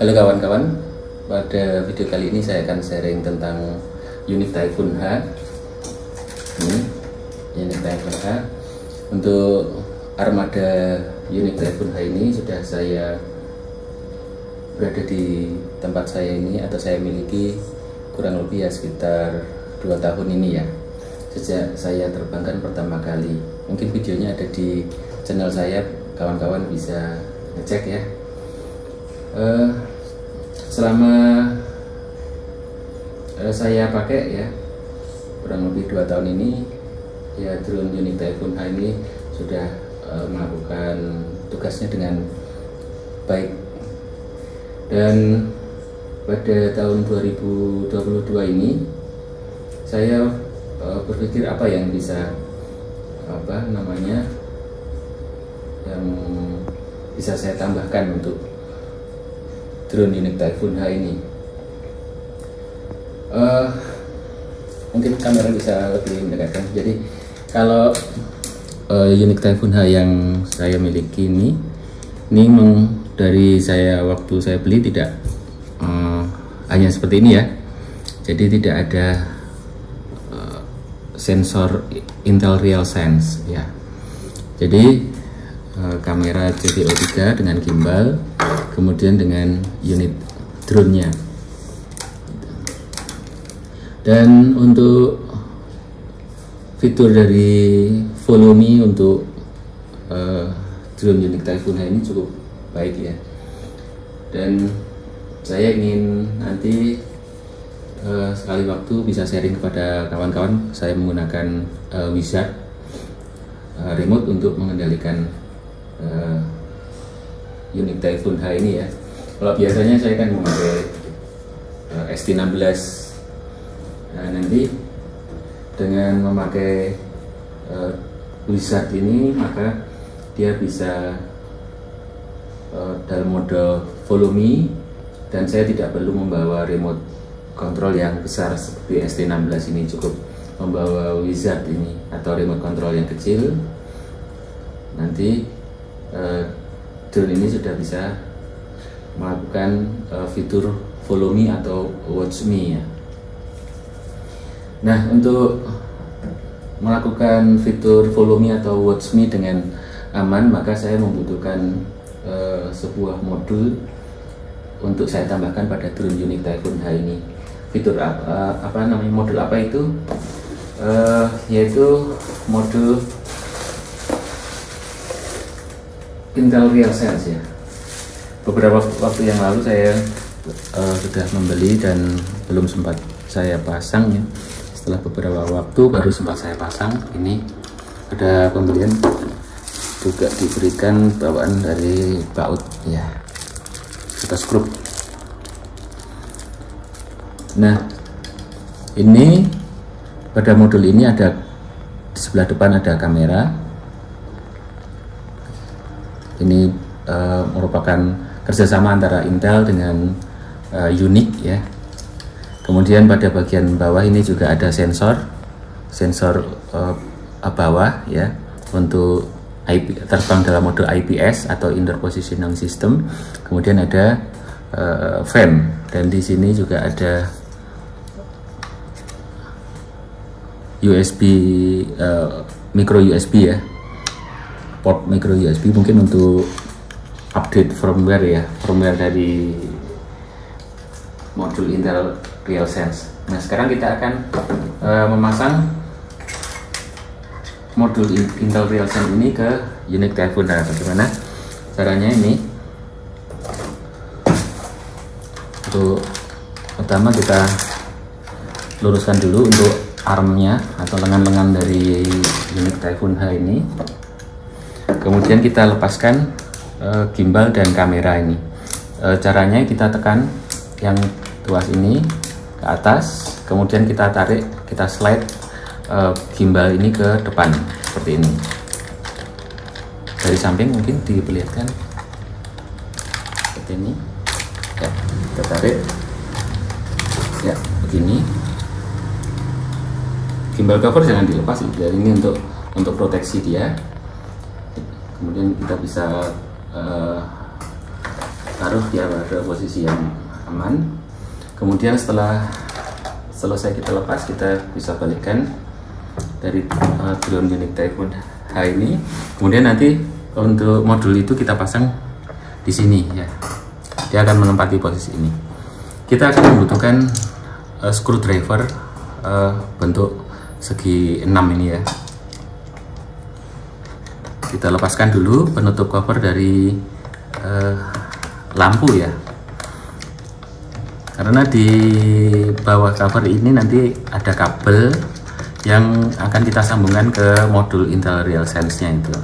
Halo kawan-kawan, pada video kali ini saya akan sharing tentang unit Typhoon H. Ini unit Typhoon H. Untuk armada unit Typhoon H ini sudah saya berada di tempat saya ini, atau saya miliki kurang lebih ya sekitar 2 tahun ini ya, sejak saya terbangkan pertama kali. Mungkin videonya ada di channel saya, kawan-kawan bisa ngecek ya. Selama saya pakai ya kurang lebih 2 tahun ini ya, drone unit Typhoon H ini sudah melakukan tugasnya dengan baik. Dan pada tahun 2022 ini saya berpikir apa yang bisa yang bisa saya tambahkan untuk drone unit Typhoon H ini. Mungkin kamera bisa lebih mendekatkan. Jadi kalau unit Typhoon H yang saya miliki ini dari waktu saya beli tidak hanya seperti ini ya. Jadi tidak ada sensor Intel Real Sense ya. Jadi kamera CVO3 dengan gimbal, kemudian dengan unit drone-nya. Dan untuk fitur dari Follow Me untuk drone unit Typhoon H ini cukup baik ya. Dan saya ingin nanti sekali waktu bisa sharing kepada kawan-kawan. Saya menggunakan Wizard remote untuk mengendalikan unit Typhoon H ini ya. Kalau biasanya saya kan memakai ST16. Nah, nanti dengan memakai Wizard ini, maka dia bisa dalam mode Follow Me, dan saya tidak perlu membawa remote control yang besar seperti ST16 ini. Cukup membawa Wizard ini atau remote control yang kecil. Nanti drone ini sudah bisa melakukan fitur Follow Me atau Watch Me ya. Nah, untuk melakukan fitur Follow Me atau Watch Me dengan aman, maka saya membutuhkan sebuah modul untuk saya tambahkan pada drone unit Typhoon H ini. Fitur modul apa itu? Yaitu modul Intel Real Sense ya. Beberapa waktu yang lalu saya sudah membeli dan belum sempat saya pasang ya. Setelah beberapa waktu baru sempat saya pasang. Ini ada pembelian juga diberikan bawaan dari baut ya, atas grup. Nah, ini pada modul ini ada di sebelah depan ada kamera. Ini merupakan kerjasama antara Intel dengan Unique ya. Kemudian pada bagian bawah ini juga ada sensor bawah ya, untuk terbang dalam mode IPS atau Indoor Positioning System. Kemudian ada fan, dan di sini juga ada USB, micro USB ya, port micro USB, mungkin untuk update firmware ya, firmware dari modul Intel Real Sense. Nah, sekarang kita akan memasang modul Intel Real Sense ini ke unit Typhoon H. Bagaimana caranya? Ini untuk pertama kita luruskan dulu untuk armnya atau lengan-lengan dari unit Typhoon H ini. Kemudian kita lepaskan gimbal dan kamera ini. Caranya kita tekan yang tuas ini ke atas, kemudian kita tarik, kita slide gimbal ini ke depan seperti ini. Dari samping mungkin diperlihatkan seperti ini ya, kita tarik ya begini. Gimbal cover jangan dilepas, jadi ini untuk proteksi dia. Kemudian kita bisa taruh dia pada posisi yang aman. Kemudian setelah selesai kita lepas, kita bisa balikkan dari drone Unique Typhoon H ini. Kemudian nanti untuk modul itu kita pasang di sini ya. Dia akan menempati posisi ini. Kita akan membutuhkan screwdriver bentuk segi 6 ini ya. Kita lepaskan dulu penutup cover dari lampu ya, karena di bawah cover ini nanti ada kabel yang akan kita sambungkan ke modul Intel RealSense nya itu.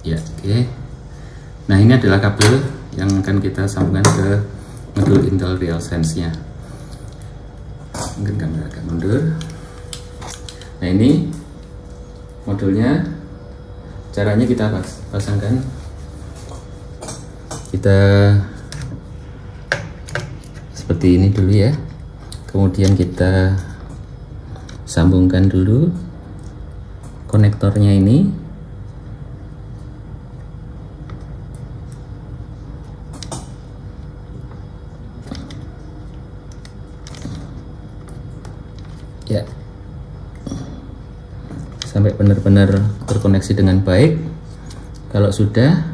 Ya, oke. Nah, ini adalah kabel yang akan kita sambungkan ke modul Intel RealSense nya. Mungkin kamera agak mundur. Nah, ini modulnya. Caranya kita pasangkan. Kita seperti ini dulu ya. Kemudian kita sambungkan dulu konektornya ini. Ya, sampai benar-benar terkoneksi dengan baik. Kalau sudah,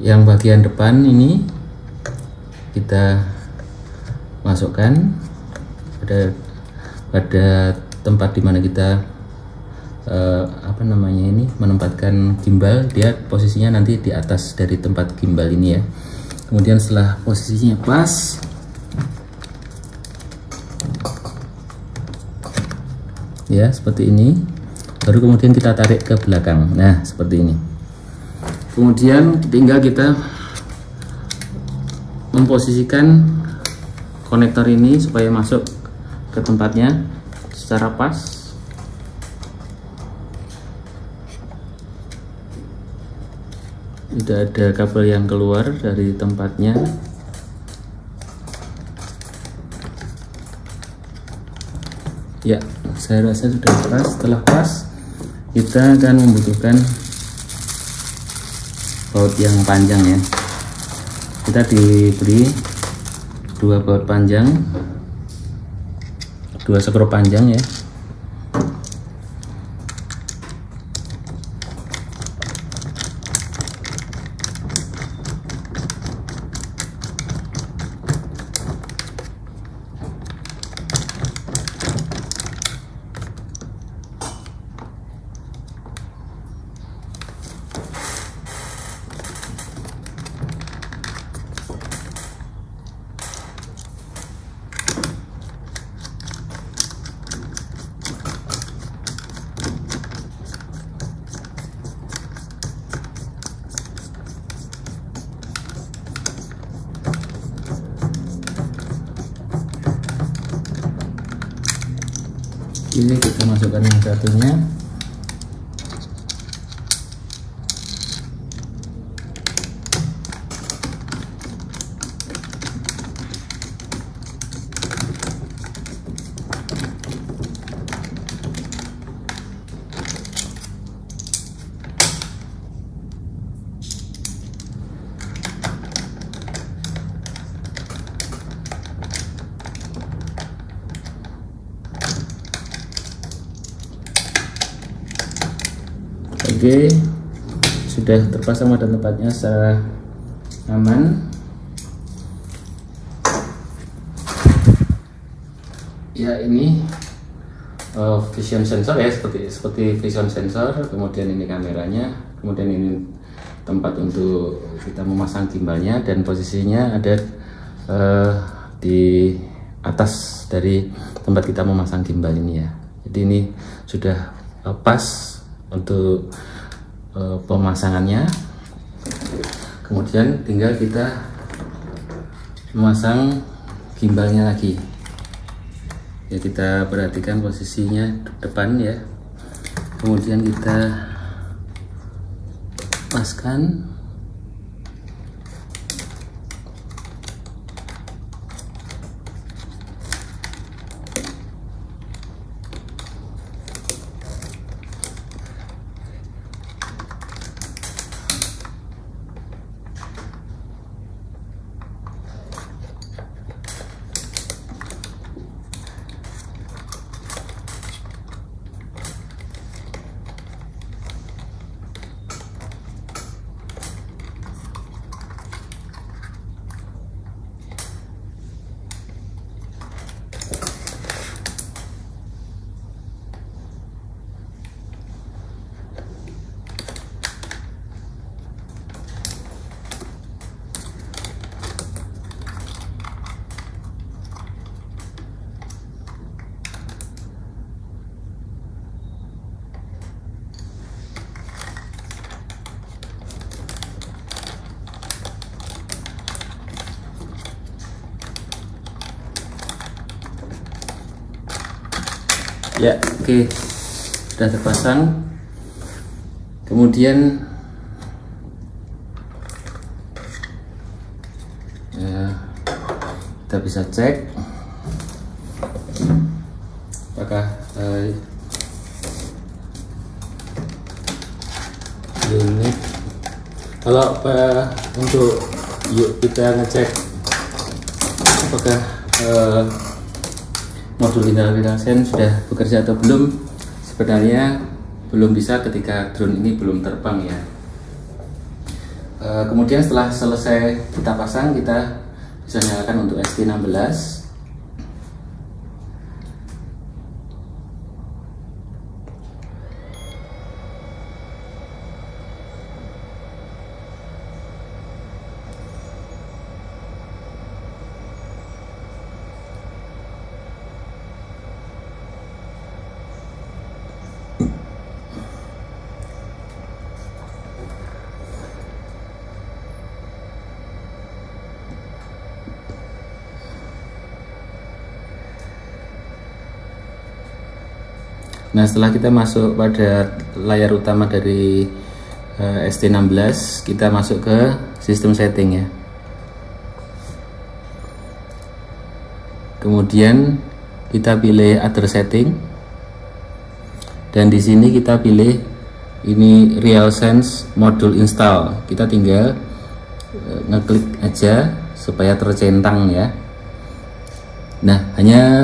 yang bagian depan ini kita masukkan pada tempat dimana kita menempatkan gimbal. Dia posisinya nanti di atas dari tempat gimbal ini ya. Kemudian setelah posisinya pas, ya seperti ini, baru kemudian kita tarik ke belakang. Nah, seperti ini. Kemudian tinggal kita memposisikan konektor ini supaya masuk ke tempatnya secara pas. Tidak ada kabel yang keluar dari tempatnya. Ya, saya rasa sudah pas. Setelah pas, kita akan membutuhkan baut yang panjang ya. Kita diberi 2 baut panjang, 2 skru panjang ya. Ini kita masukkan yang satunya. Oke, sudah terpasang pada tempatnya secara aman. Ya, ini vision sensor ya, seperti vision sensor. Kemudian ini kameranya, kemudian ini tempat untuk kita memasang gimbalnya, dan posisinya ada di atas dari tempat kita memasang gimbal ini ya. Jadi ini sudah pas untuk pemasangannya. Kemudian tinggal kita memasang gimbalnya lagi ya. Kita perhatikan posisinya depan ya, kemudian kita paskan. Ya, oke, sudah terpasang. Kemudian ya, kita bisa cek apakah unit. Kalau untuk kita ngecek apakah modul internal RealSense sudah bekerja atau belum, sebenarnya belum bisa ketika drone ini belum terbang ya. Kemudian setelah selesai kita pasang, kita bisa nyalakan untuk ST16. Nah, setelah kita masuk pada layar utama dari ST16, kita masuk ke sistem setting ya. Kemudian kita pilih other setting, dan di sini kita pilih ini RealSense module install. Kita tinggal ngeklik aja supaya tercentang ya. Nah, hanya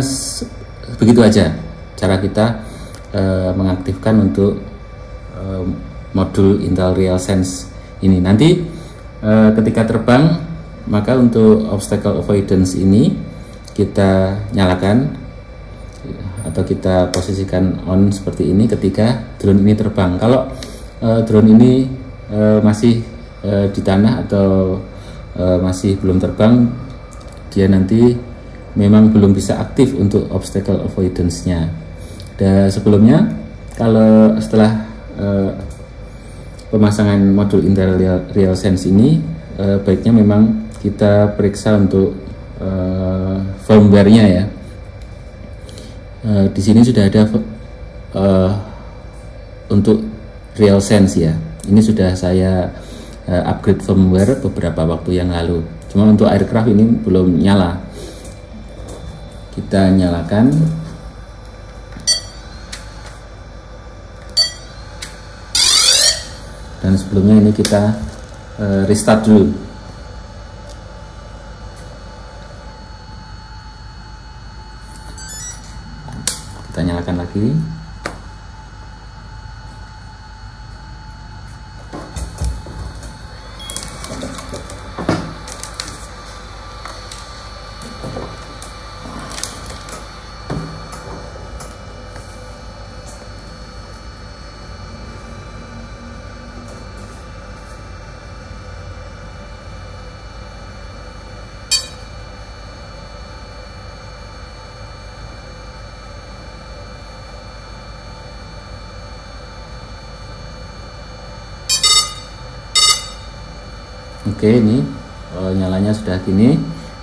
begitu aja cara kita mengaktifkan untuk modul Intel RealSense ini. Nanti ketika terbang, maka untuk obstacle avoidance ini kita nyalakan atau kita posisikan on seperti ini ketika drone ini terbang. Kalau drone ini masih di tanah atau masih belum terbang, dia nanti memang belum bisa aktif untuk obstacle avoidance-nya. Dan sebelumnya, kalau setelah pemasangan modul Intel RealSense ini, baiknya memang kita periksa untuk firmware-nya ya. Di sini sudah ada untuk RealSense ya. Ini sudah saya upgrade firmware beberapa waktu yang lalu. Cuma untuk aircraft ini belum nyala. Kita nyalakan. Dan sebelumnya ini kita restart dulu. Kita nyalakan lagi. Oke, ini nyalanya sudah gini,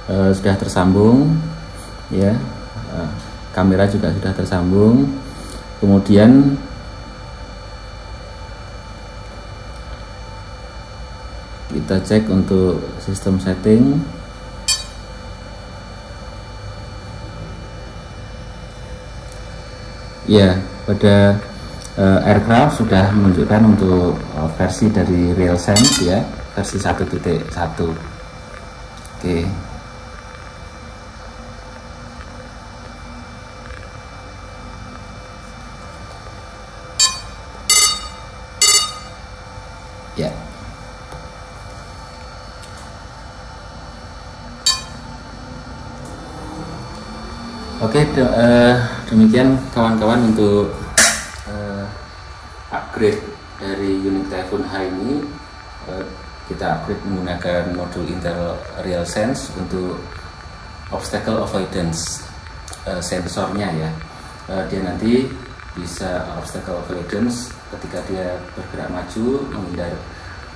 sudah tersambung ya, kamera juga sudah tersambung. Kemudian kita cek untuk sistem setting. Ya, pada aircraft sudah menunjukkan untuk versi dari RealSense ya, versi 1.1. Oke. Ya. Oke, demikian kawan-kawan untuk upgrade dari unit Typhoon High ini. Kita upgrade menggunakan modul Intel RealSense untuk obstacle avoidance sensornya ya. Dia nanti bisa obstacle avoidance ketika dia bergerak maju,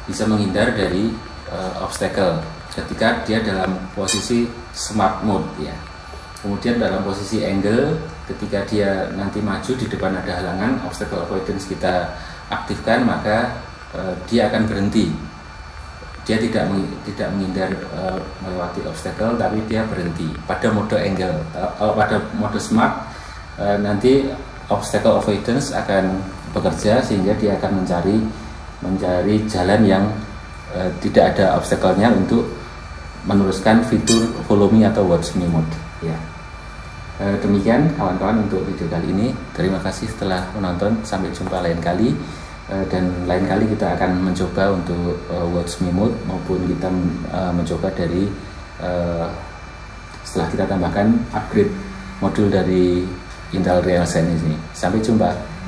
bisa menghindar dari obstacle ketika dia dalam posisi smart mode ya. Kemudian dalam posisi angle, ketika dia nanti maju di depan ada halangan, obstacle avoidance kita aktifkan, maka dia akan berhenti. Dia tidak menghindar melewati obstacle, tapi dia berhenti pada mode angle. Kalau pada mode smart, nanti obstacle avoidance akan bekerja sehingga dia akan mencari jalan yang tidak ada obstacle-nya untuk meneruskan fitur follow me atau watch me mode. Ya. Demikian kawan-kawan untuk video kali ini. Terima kasih setelah menonton. Sampai jumpa lain kali. Dan lain kali kita akan mencoba untuk watch me mode maupun kita mencoba dari setelah kita tambahkan upgrade modul dari Intel RealSense ini. Sampai jumpa.